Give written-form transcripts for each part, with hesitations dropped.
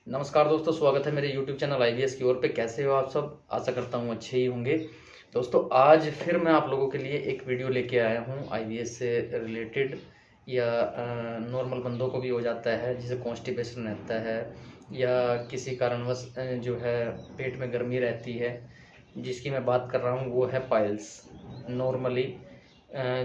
नमस्कार दोस्तों, स्वागत है मेरे YouTube चैनल IBS की ओर पे। कैसे हो आप सब? आशा करता हूँ अच्छे ही होंगे। दोस्तों, आज फिर मैं आप लोगों के लिए एक वीडियो लेके आया हूँ IBS से रिलेटेड, या नॉर्मल बंदों को भी हो जाता है जिसे कॉन्स्टिपेशन रहता है, या किसी कारणवश जो है पेट में गर्मी रहती है। जिसकी मैं बात कर रहा हूँ वो है पाइल्स। नॉर्मली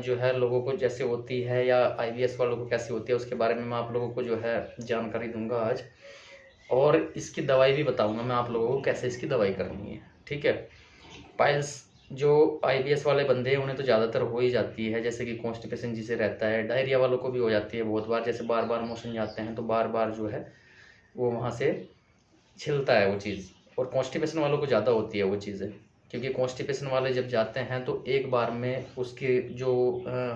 जो है लोगों को जैसे होती है, या IBS वालों को कैसे होती है, उसके बारे में मैं आप लोगों को जो है जानकारी दूंगा आज। और इसकी दवाई भी बताऊंगा मैं आप लोगों को कैसे इसकी दवाई करनी है। ठीक है। पाइल्स जो IBS वाले बंदे हैं उन्हें तो ज़्यादातर हो ही जाती है, जैसे कि कॉन्स्टिपेशन जिसे रहता है। डायरिया वालों को भी हो जाती है बहुत बार, जैसे बार बार मोशन जाते हैं तो बार बार जो है वो वहाँ से छिलता है वो चीज़। और कॉन्स्टिपेशन वालों को ज़्यादा होती है वो चीज़ें, क्योंकि कॉन्स्टिपेशन वाले जब जाते हैं तो एक बार में उसकी जो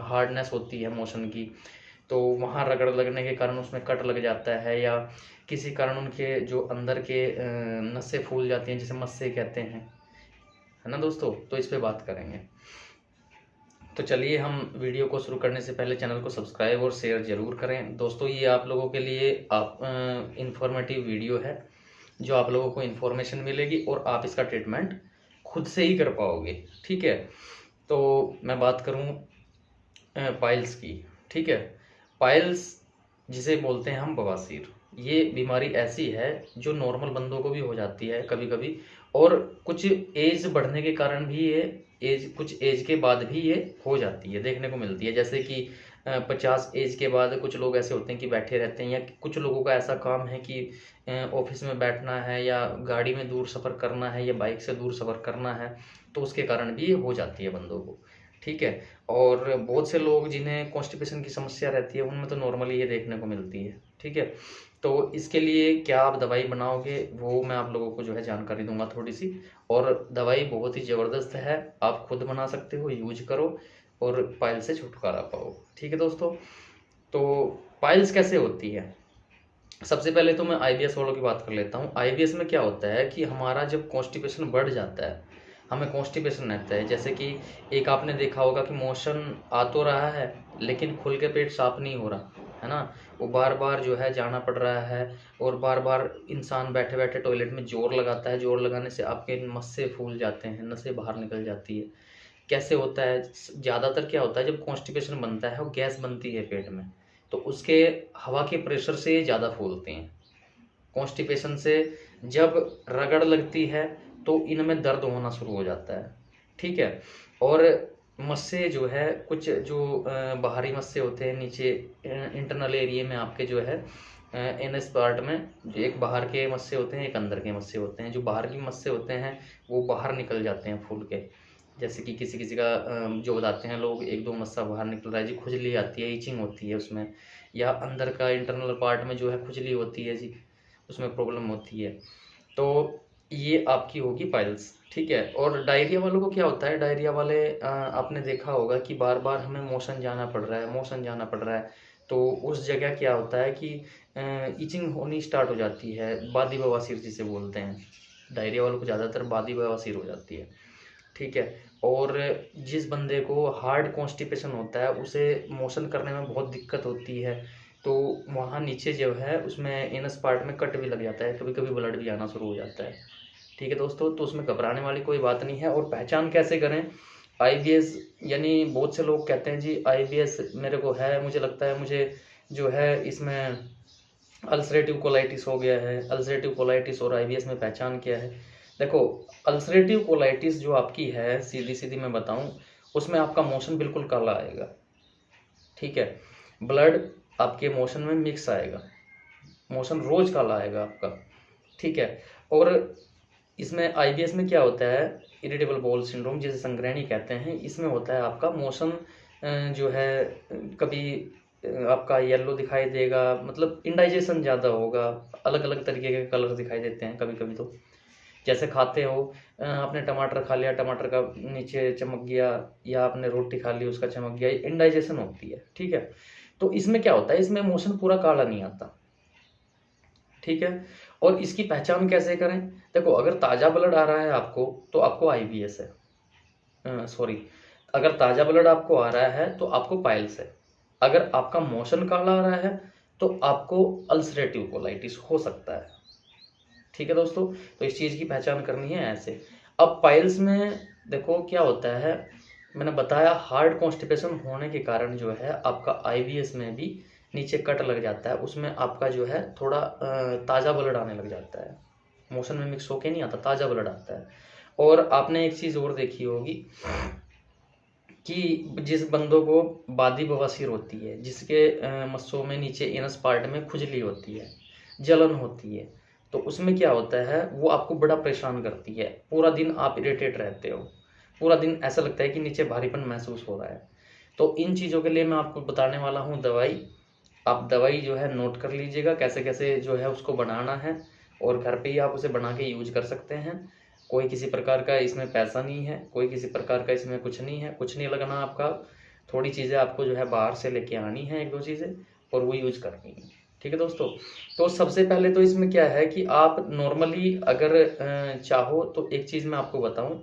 हार्डनेस होती है मोशन की, तो वहाँ रगड़ लगने के कारण उसमें कट लग जाता है, या किसी कारण उनके जो अंदर के नसें फूल जाती हैं जिसे मस्से कहते हैं, है ना दोस्तों। तो इस पे बात करेंगे। तो चलिए, हम वीडियो को शुरू करने से पहले चैनल को सब्सक्राइब और शेयर ज़रूर करें। दोस्तों, ये आप लोगों के लिए आप इंफॉर्मेटिव वीडियो है, जो आप लोगों को इन्फॉर्मेशन मिलेगी और आप इसका ट्रीटमेंट खुद से ही कर पाओगे। ठीक है। तो मैं बात करूं पाइल्स की। ठीक है। पाइल्स जिसे बोलते हैं हम बवासीर, ये बीमारी ऐसी है जो नॉर्मल बंदों को भी हो जाती है कभी कभी, और कुछ एज बढ़ने के कारण भी ये कुछ एज के बाद भी ये हो जाती है, देखने को मिलती है। जैसे कि 50 एज के बाद कुछ लोग ऐसे होते हैं कि बैठे रहते हैं, या कुछ लोगों का ऐसा काम है कि ऑफिस में बैठना है, या गाड़ी में दूर सफ़र करना है, या बाइक से दूर सफ़र करना है, तो उसके कारण भी ये हो जाती है बंदों को। ठीक है। और बहुत से लोग जिन्हें कॉन्स्टिपेशन की समस्या रहती है उनमें तो नॉर्मली ये देखने को मिलती है। ठीक है। तो इसके लिए क्या आप दवाई बनाओगे वो मैं आप लोगों को जो है जानकारी दूंगा थोड़ी सी। और दवाई बहुत ही ज़बरदस्त है, आप खुद बना सकते हो, यूज करो और पाइल से छुटकारा पाओ। ठीक है दोस्तों। तो पाइल्स कैसे होती है? सबसे पहले तो मैं IBS वालों की बात कर लेता हूँ। IBS में क्या होता है कि हमारा जब कॉन्स्टिपेशन बढ़ जाता है, हमें कॉन्स्टिपेशन रहता है, जैसे कि एक आपने देखा होगा कि मोशन आ तो रहा है लेकिन खुल के पेट साफ नहीं हो रहा है ना, वो बार बार जो है जाना पड़ रहा है, और बार बार इंसान बैठे बैठे टॉयलेट में जोर लगाता है, जोर लगाने से आपके मस्से फूल जाते हैं, नसें बाहर निकल जाती है। कैसे होता है? ज़्यादातर क्या होता है, जब कॉन्स्टिपेशन बनता है और गैस बनती है पेट में, तो उसके हवा के प्रेशर से ज़्यादा फूलते हैं। कॉन्स्टिपेशन से जब रगड़ लगती है तो इनमें दर्द होना शुरू हो जाता है। ठीक है। और मस्से जो है, कुछ जो बाहरी मस्से होते हैं नीचे इंटरनल एरिया में आपके जो है एनएस पार्ट में, जो एक बाहर के मस्से होते हैं एक अंदर के मस्से होते हैं। जो बाहर के मस्से होते हैं वो बाहर निकल जाते हैं फूल के। जैसे कि किसी किसी का जो बताते हैं लोग, एक दो मस्सा बाहर निकल रहा है जी, खुजली आती है, इचिंग होती है उसमें, या अंदर का इंटरनल पार्ट में जो है खुजली होती है जी, उसमें प्रॉब्लम होती है। तो ये आपकी होगी पाइल्स। ठीक है। और डायरिया वालों को क्या होता है? डायरिया वाले आपने देखा होगा कि बार बार हमें मोशन जाना पड़ रहा है, मोशन जाना पड़ रहा है, तो उस जगह क्या होता है कि इचिंग होनी स्टार्ट हो जाती है, बादी बवासीर जिसे बोलते हैं। डायरिया वालों को ज़्यादातर बादी बवासीर हो जाती है। ठीक है। और जिस बंदे को हार्ड कॉन्स्टिपेशन होता है उसे मोशन करने में बहुत दिक्कत होती है, तो वहाँ नीचे जो है उसमें एनस पार्ट में कट भी लग जाता है, कभी कभी ब्लड भी आना शुरू हो जाता है। ठीक है दोस्तों, तो उसमें घबराने वाली कोई बात नहीं है। और पहचान कैसे करें IBS? यानी बहुत से लोग कहते हैं जी IBS मेरे को है, मुझे लगता है मुझे जो है इसमें अल्सरेटिव कोलाइटिस हो गया है। अल्सरेटिव कोलाइटिस और IBS में पहचान क्या है? देखो, अल्सरेटिव कोलाइटिस जो आपकी है, सीधी सीधी मैं बताऊं, उसमें आपका मोशन बिल्कुल काला आएगा। ठीक है। ब्लड आपके मोशन में मिक्स आएगा, मोशन रोज काला आएगा आपका। ठीक है। और इसमें IBS में क्या होता है, इरिटेबल बाउल सिंड्रोम जिसे संग्रहणी कहते हैं, इसमें होता है आपका मोशन जो है कभी आपका येलो दिखाई देगा, मतलब इंडाइजेशन ज़्यादा होगा, अलग अलग तरीके के कलर दिखाई देते हैं कभी कभी। तो जैसे खाते हो, आपने टमाटर खा लिया, टमाटर का नीचे चमक गया, या आपने रोटी खा ली उसका चमक गया, इंडाइजेशन होती है। ठीक है। तो इसमें क्या होता है, इसमें मोशन पूरा काला नहीं आता। ठीक है। और इसकी पहचान कैसे करें? देखो, अगर ताज़ा ब्लड आ रहा है आपको तो आपको IBS है, सॉरी, अगर ताज़ा ब्लड आपको आ रहा है तो आपको पाइल्स है। अगर आपका मोशन काला आ रहा है तो आपको अल्सरेटिव कोलाइटिस हो सकता है। ठीक है दोस्तों, तो इस चीज़ की पहचान करनी है ऐसे। अब पाइल्स में देखो क्या होता है, मैंने बताया हार्ड कॉन्स्टिपेशन होने के कारण जो है आपका आईबीएस में भी नीचे कट लग जाता है, उसमें आपका जो है थोड़ा ताज़ा ब्लड आने लग जाता है, मोशन में मिक्स होके नहीं आता, ताज़ा ब्लड आता है। और आपने एक चीज़ और देखी होगी कि जिस बंदों को बादी बवासीर होती है, जिसके मस्सों में नीचे इनस पार्ट में खुजली होती है, जलन होती है, तो उसमें क्या होता है, वो आपको बड़ा परेशान करती है, पूरा दिन आप इरिटेट रहते हो, पूरा दिन ऐसा लगता है कि नीचे भारीपन महसूस हो रहा है। तो इन चीज़ों के लिए मैं आपको बताने वाला हूँ दवाई। आप दवाई जो है नोट कर लीजिएगा, कैसे कैसे जो है उसको बनाना है, और घर पे ही आप उसे बना के यूज कर सकते हैं। कोई किसी प्रकार का इसमें पैसा नहीं है, कोई किसी प्रकार का इसमें कुछ नहीं है, कुछ नहीं लगना आपका। थोड़ी चीज़ें आपको जो है बाहर से लेके आनी है, एक दो चीज़ें, और वो यूज करनी है। ठीक है दोस्तों, तो सबसे पहले तो इसमें क्या है कि आप नॉर्मली अगर चाहो तो एक चीज़ मैं आपको बताऊं,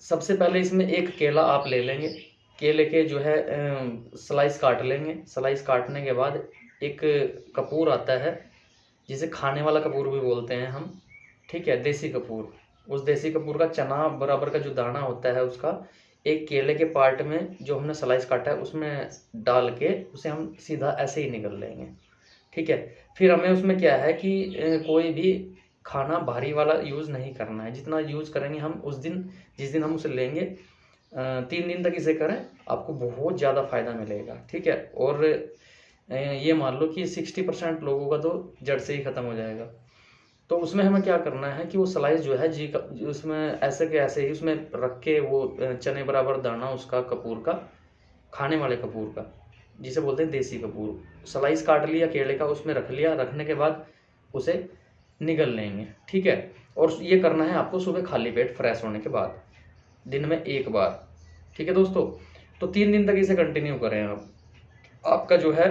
सबसे पहले इसमें एक केला आप ले लेंगे, केले के जो है स्लाइस काट लेंगे। स्लाइस काटने के बाद एक कपूर आता है, जिसे खाने वाला कपूर भी बोलते हैं हम, ठीक है, देसी कपूर। उस देसी कपूर का चना बराबर का जो दाना होता है उसका एक केले के पार्ट में जो हमने स्लाइस काटा है उसमें डाल के उसे हम सीधा ऐसे ही निकल लेंगे। ठीक है, फिर हमें उसमें क्या है कि कोई भी खाना भारी वाला यूज़ नहीं करना है। जितना यूज़ करेंगे हम उस दिन, जिस दिन हम उसे लेंगे, 3 दिन तक इसे करें, आपको बहुत ज़्यादा फायदा मिलेगा। ठीक है, और ये मान लो कि 60% लोगों का तो जड़ से ही ख़त्म हो जाएगा। तो उसमें हमें क्या करना है कि वो स्लाइस जो है जी का, उसमें ऐसे के ऐसे ही उसमें रख के, वो चने बराबर दाना उसका कपूर का, खाने वाले कपूर का, जिसे बोलते हैं देसी कपूर, स्लाइस काट लिया केले का, उसमें रख लिया। रखने के बाद उसे निगल लेंगे। ठीक है, और ये करना है आपको सुबह खाली पेट फ्रेश होने के बाद, दिन में 1 बार। ठीक है दोस्तों, तो 3 दिन तक इसे कंटिन्यू करें आप, आपका जो है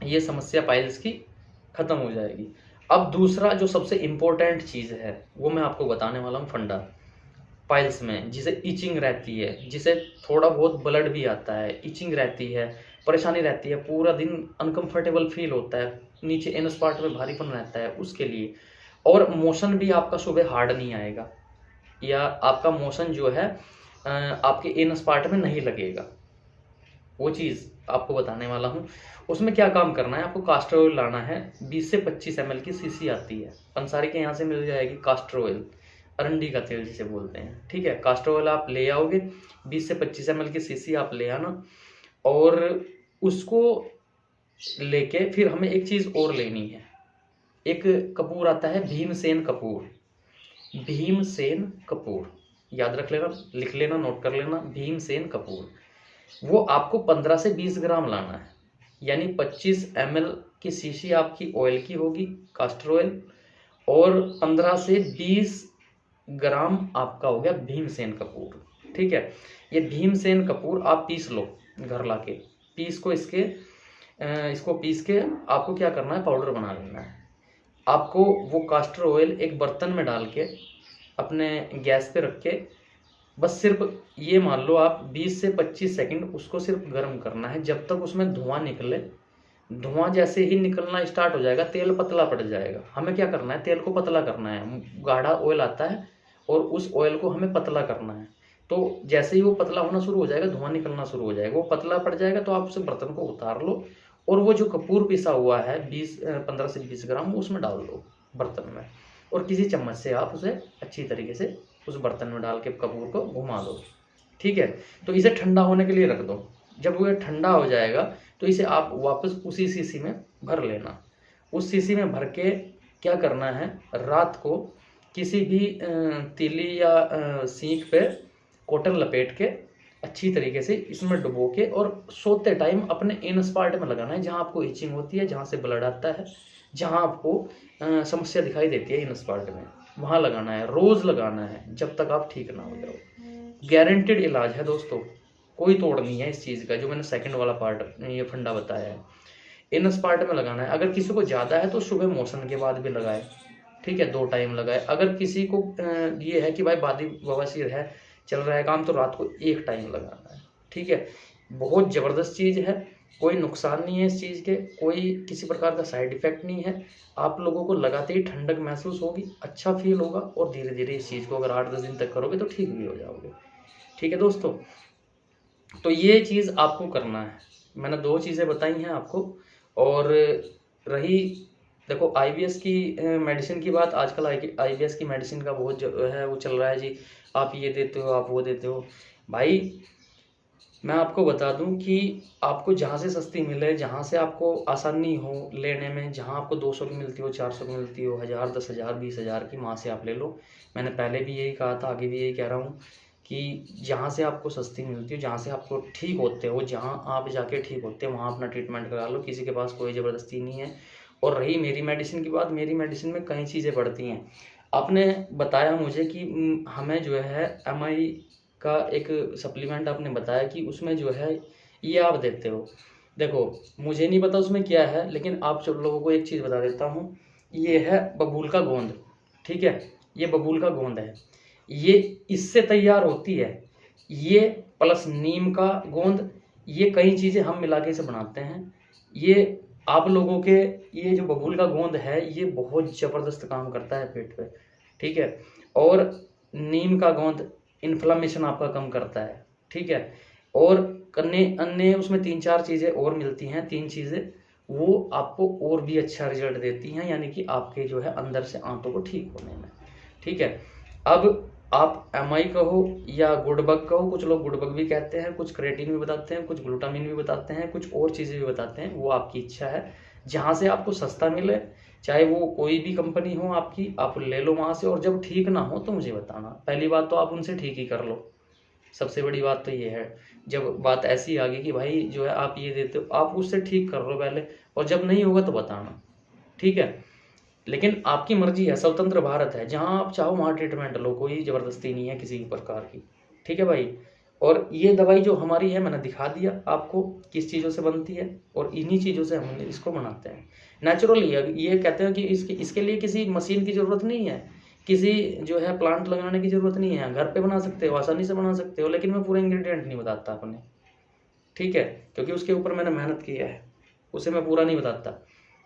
ये समस्या पाइल्स की खत्म हो जाएगी। अब दूसरा जो सबसे इम्पोर्टेंट चीज़ है वो मैं आपको बताने वाला हूँ, फंडा पाइल्स में, जिसे इचिंग रहती है, जिसे थोड़ा बहुत ब्लड भी आता है, इचिंग रहती है, परेशानी रहती है, पूरा दिन अनकंफर्टेबल फील होता है, नीचे एनस पार्ट में भारीपन रहता है, उसके लिए। और मोशन भी आपका सुबह हार्ड नहीं आएगा, या आपका मोशन जो है आपके एनस पार्ट में नहीं लगेगा, वो चीज़ आपको बताने वाला हूँ। उसमें क्या काम करना है, आपको कास्टर ऑयल लाना है। 20 से 25 ml की शीशी आती है, पंसारी के यहाँ से मिल जाएगी कास्टर ऑयल, अरंडी का तेल जिसे बोलते हैं। ठीक है, कास्टर ऑयल आप ले आओगे, 20 से 25 ml की शीशी आप ले आना, और उसको लेके फिर हमें एक चीज़ और लेनी है। एक कपूर आता है भीमसेन कपूर, भीमसेन कपूर, याद रख लेना, लिख लेना, नोट कर लेना, भीमसेन कपूर। वो आपको 15 से 20 ग्राम लाना है, यानी 25 ml की शीशी आपकी ऑयल की होगी, कास्टर ऑयल, और 15 से 20 ग्राम आपका हो गया भीमसेन कपूर। ठीक है, ये भीमसेन कपूर आप पीस लो, घर लाके पीस को इसको पीस के आपको क्या करना है, पाउडर बना लेना है। आपको वो कास्टर ऑयल एक बर्तन में डाल के अपने गैस पे रख के, बस सिर्फ ये मान लो आप 20 से 25 सेकंड उसको सिर्फ गर्म करना है, जब तक उसमें धुआं निकले। धुआं जैसे ही निकलना स्टार्ट हो जाएगा, तेल पतला पड़ जाएगा। हमें क्या करना है, तेल को पतला करना है। गाढ़ा ऑयल आता है और उस ऑयल को हमें पतला करना है। तो जैसे ही वो पतला होना शुरू हो जाएगा, धुआं निकलना शुरू हो जाएगा, वो पतला पड़ जाएगा, तो आप उसे बर्तन को उतार लो, और वो जो कपूर पिसा हुआ है 15 से 20 ग्राम, वो उसमें डाल दो बर्तन में, और किसी चम्मच से आप उसे अच्छी तरीके से उस बर्तन में डाल के कपूर को घुमा दो। ठीक है, तो इसे ठंडा होने के लिए रख दो। जब वो ठंडा हो जाएगा तो इसे आप वापस उसी शीशी में भर लेना। उस शीशी में भर के क्या करना है, रात को किसी भी तीली या सीख पे कॉटन लपेट के अच्छी तरीके से इसमें डुबो के, और सोते टाइम अपने इनस पार्ट में लगाना है, जहाँ आपको इचिंग होती है, जहाँ से ब्लड आता है, जहाँ आपको समस्या दिखाई देती है इनस पार्ट में, वहाँ लगाना है, रोज लगाना है, जब तक आप ठीक ना हो जाओ। गारंटेड इलाज है दोस्तों, कोई तोड़ नहीं है इस चीज़ का, जो मैंने सेकंड वाला पार्ट ये फंडा बताया है। इनस पार्ट में लगाना है। अगर किसी को ज़्यादा है तो सुबह मोशन के बाद भी लगाए, ठीक है, 2 टाइम लगाए। अगर किसी को ये है कि भाई बादी बवासीर है, चल रहा है काम, तो रात को 1 टाइम लगाना है। ठीक है, बहुत ज़बरदस्त चीज़ है, कोई नुकसान नहीं है इस चीज़ के, कोई किसी प्रकार का साइड इफ़ेक्ट नहीं है। आप लोगों को लगाते ही ठंडक महसूस होगी, अच्छा फ़ील होगा और धीरे-धीरे इस चीज़ को अगर 8-10 दिन तक करोगे तो ठीक भी हो जाओगे। ठीक है दोस्तों? तो ये चीज़ आपको करना है। मैंने 2 चीज़ें बताई हैं आपको। और रही देखो आईबीएस की मेडिसिन की बात, आजकल आईबीएस की मेडिसिन का बहुत जो है वो चल रहा है जी, आप ये देते हो, आप वो देते हो। भाई मैं आपको बता दूं कि आपको जहाँ से सस्ती मिले, जहाँ से आपको आसानी हो लेने में, जहाँ आपको 200 की मिलती हो, 400 की मिलती हो, 1000, 10,000, 20,000 की, वहाँ से आप ले लो। मैंने पहले भी यही कहा था, आगे भी यही कह रहा हूँ कि जहाँ से आपको सस्ती मिलती हो, जहाँ से आपको ठीक होते हो, जहाँ आप जाके ठीक होते हो, वहाँ अपना ट्रीटमेंट करा लो। किसी के पास कोई ज़बरदस्ती नहीं है। और रही मेरी मेडिसिन की बात, मेरी मेडिसिन में कई चीज़ें पड़ती हैं। आपने बताया मुझे कि हमें जो है एमआई का एक सप्लीमेंट आपने बताया कि उसमें जो है ये आप देते हो। देखो मुझे नहीं पता उसमें क्या है, लेकिन आप सब लोगों को एक चीज़ बता देता हूँ। ये है बबूल का गोंद, ठीक है, ये बबूल का गोंद है, ये इससे तैयार होती है। ये प्लस नीम का गोंद, ये कई चीज़ें हम मिला के इसे बनाते हैं। ये आप लोगों के, ये जो बबूल का गोंद है ये बहुत ज़बरदस्त काम करता है पेट पे, ठीक है। और नीम का गोंद इन्फ्लामेशन आपका कम करता है, ठीक है। और अन्य अन्य उसमें 3-4 चीज़ें और मिलती हैं, 3 चीज़ें, वो आपको और भी अच्छा रिजल्ट देती हैं, यानी कि आपके जो है अंदर से आंतों को ठीक होने में, ठीक है। अब आप एमआई कहो या गुडबग कहो, कुछ लोग गुडबग भी कहते हैं, कुछ क्रेटिन भी बताते हैं, कुछ ग्लूटामिन भी बताते हैं, कुछ और चीज़ें भी बताते हैं, वो आपकी इच्छा है। जहाँ से आपको सस्ता मिले, चाहे वो कोई भी कंपनी हो आपकी, आप ले लो वहाँ से। और जब ठीक ना हो तो मुझे बताना। पहली बात तो आप उनसे ठीक ही कर लो, सबसे बड़ी बात तो ये है। जब बात ऐसी आ गई कि भाई जो है आप ये देते हो, आप उससे ठीक कर लो पहले, और जब नहीं होगा तो बताना, ठीक है। लेकिन आपकी मर्जी है, स्वतंत्र भारत है, जहाँ आप चाहो वहाँ ट्रीटमेंट लो, कोई ज़बरदस्ती नहीं है किसी प्रकार की, ठीक है भाई। और ये दवाई जो हमारी है, मैंने दिखा दिया आपको किस चीज़ों से बनती है, और इन्हीं चीज़ों से हम इसको बनाते हैं नेचुरली। ये कहते हैं कि इसके लिए किसी मशीन की ज़रूरत नहीं है, किसी जो है प्लांट लगाने की ज़रूरत नहीं है, घर पे बना सकते हो, आसानी से बना सकते हो। लेकिन मैं पूरे इंग्रेडिएंट नहीं बताता अपने, ठीक है, क्योंकि उसके ऊपर मैंने मेहनत की है, उसे मैं पूरा नहीं बताता।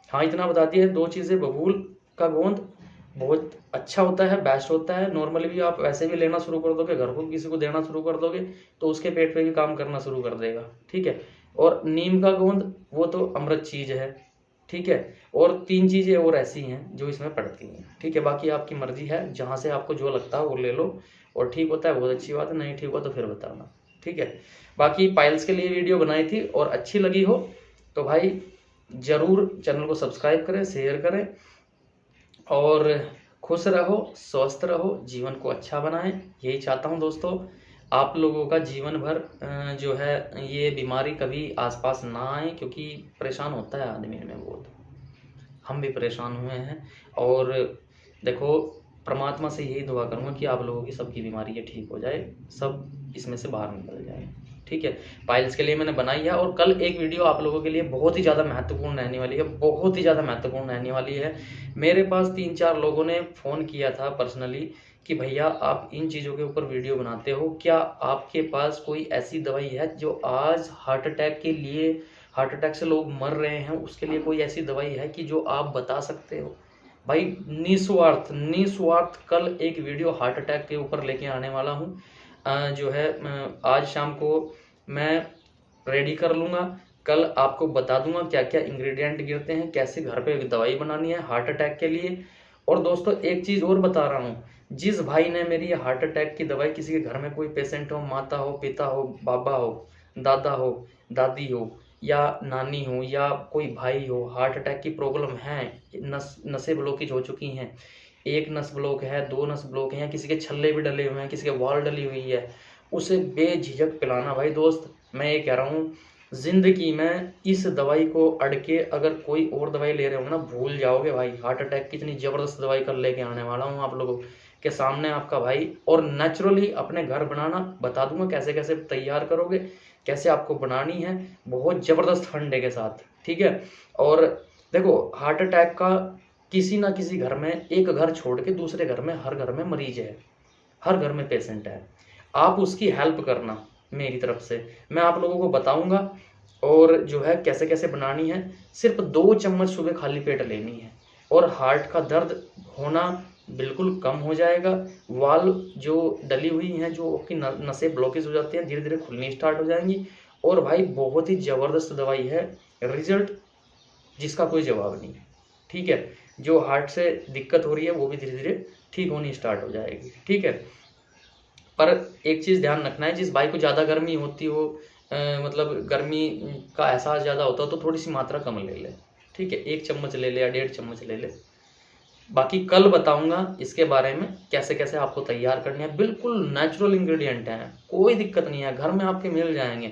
हाँ इतना बता दिया है, 2 चीज़ें, बबूल का गोंद बहुत अच्छा होता है, बेस्ट होता है। नॉर्मली भी आप वैसे भी लेना शुरू कर दोगे, घर को किसी को देना शुरू कर दोगे तो उसके पेट पे भी काम करना शुरू कर देगा, ठीक है। और नीम का गोंद वो तो अमृत चीज़ है, ठीक है। और 3 चीज़ें और ऐसी हैं जो इसमें पड़ती हैं, ठीक है। बाकी आपकी मर्जी है, जहाँ से आपको जो लगता है वो ले लो, और ठीक होता है बहुत अच्छी बात है, नहीं ठीक हुआ तो फिर बताना, ठीक है। बाकी पाइल्स के लिए वीडियो बनाई थी, और अच्छी लगी हो तो भाई ज़रूर चैनल को सब्सक्राइब करें, शेयर करें, और खुश रहो, स्वस्थ रहो, जीवन को अच्छा बनाएं। यही चाहता हूं दोस्तों, आप लोगों का जीवन भर जो है ये बीमारी कभी आसपास ना आए, क्योंकि परेशान होता है आदमी में बहुत, हम भी परेशान हुए हैं। और देखो परमात्मा से यही दुआ करूंगा कि आप लोगों की सबकी बीमारी ये ठीक हो जाए, सब इसमें से बाहर निकल जाए, ठीक है। पाइल्स के लिए मैंने बनाई है, और कल एक वीडियो आप लोगों के लिए बहुत ही ज़्यादा महत्वपूर्ण रहने वाली है, बहुत ही ज़्यादा महत्वपूर्ण रहने वाली है। मेरे पास 3-4 लोगों ने फ़ोन किया था पर्सनली कि भैया आप इन चीज़ों के ऊपर वीडियो बनाते हो, क्या आपके पास कोई ऐसी दवाई है जो आज हार्ट अटैक के लिए, हार्ट अटैक से लोग मर रहे हैं, उसके लिए कोई ऐसी दवाई है कि जो आप बता सकते हो। भाई निस्वार्थ निस्वार्थ कल एक वीडियो हार्ट अटैक के ऊपर लेके आने वाला हूँ, जो है आज शाम को मैं रेडी कर लूँगा। कल आपको बता दूंगा क्या क्या इंग्रेडिएंट गिरते हैं, कैसे घर पे दवाई बनानी है हार्ट अटैक के लिए। और दोस्तों एक चीज़ और बता रहा हूँ, जिस भाई ने मेरी ये हार्ट अटैक की दवाई, किसी के घर में कोई पेशेंट हो, माता हो, पिता हो, बाबा हो, दादा हो, दादी हो, या नानी हो, या कोई भाई हो, हार्ट अटैक की प्रॉब्लम है, नसें ब्लॉकेज हो चुकी हैं, एक नस ब्लॉक है, 2 नस ब्लॉक हैं, किसी के छल्ले भी डले हुए हैं, किसी के वाल डली हुई है, उसे बेझिझक पिलाना। भाई दोस्त मैं ये कह रहा हूँ, जिंदगी में इस दवाई को अड़ के अगर कोई और दवाई ले रहे होंगे ना, भूल जाओगे भाई। हार्ट अटैक की इतनी ज़बरदस्त दवाई कल लेके आने वाला हूँ आप लोगों के सामने आपका भाई, और नेचुरली अपने घर बनाना बता दूंगा, कैसे कैसे तैयार करोगे, कैसे आपको बनानी है, बहुत ज़बरदस्त फंडे के साथ, ठीक है। और देखो हार्ट अटैक का किसी ना किसी घर में, एक घर छोड़ के दूसरे घर में, हर घर में मरीज है, हर घर में पेशेंट है। आप उसकी हेल्प करना मेरी तरफ से, मैं आप लोगों को बताऊंगा, और जो है कैसे कैसे बनानी है। सिर्फ 2 चम्मच सुबह खाली पेट लेनी है और हार्ट का दर्द होना बिल्कुल कम हो जाएगा। वाल्व जो डली हुई हैं, जो आपकी नसें ब्लॉकेज हो जाती हैं, धीरे धीरे खुलनी स्टार्ट हो जाएंगी। और भाई बहुत ही ज़बरदस्त दवाई है, रिजल्ट जिसका कोई जवाब नहीं है। ठीक है, जो हार्ट से दिक्कत हो रही है वो भी धीरे धीरे ठीक होनी स्टार्ट हो जाएगी। ठीक है, पर एक चीज़ ध्यान रखना है, जिस भाई को ज़्यादा गर्मी होती हो, मतलब गर्मी का एहसास ज़्यादा होता हो, तो थोड़ी सी मात्रा कम ले ले। ठीक है, 1 चम्मच ले ले या 1.5 चम्मच ले ले। बाकी कल बताऊंगा इसके बारे में कैसे कैसे आपको तैयार करनी है। बिल्कुल नेचुरल इंग्रेडिएंट हैं, कोई दिक्कत नहीं है, घर में आपके मिल जाएंगे।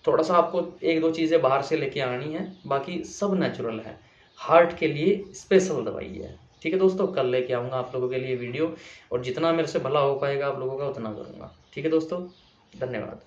थोड़ा सा आपको 1-2 चीज़ें बाहर से लेके आनी है, बाकी सब नेचुरल है। हार्ट के लिए स्पेशल दवाई है। ठीक है दोस्तों, कल लेके आऊँगा आप लोगों के लिए वीडियो, और जितना मेरे से भला हो पाएगा आप लोगों का उतना करूँगा। ठीक है दोस्तों, धन्यवाद।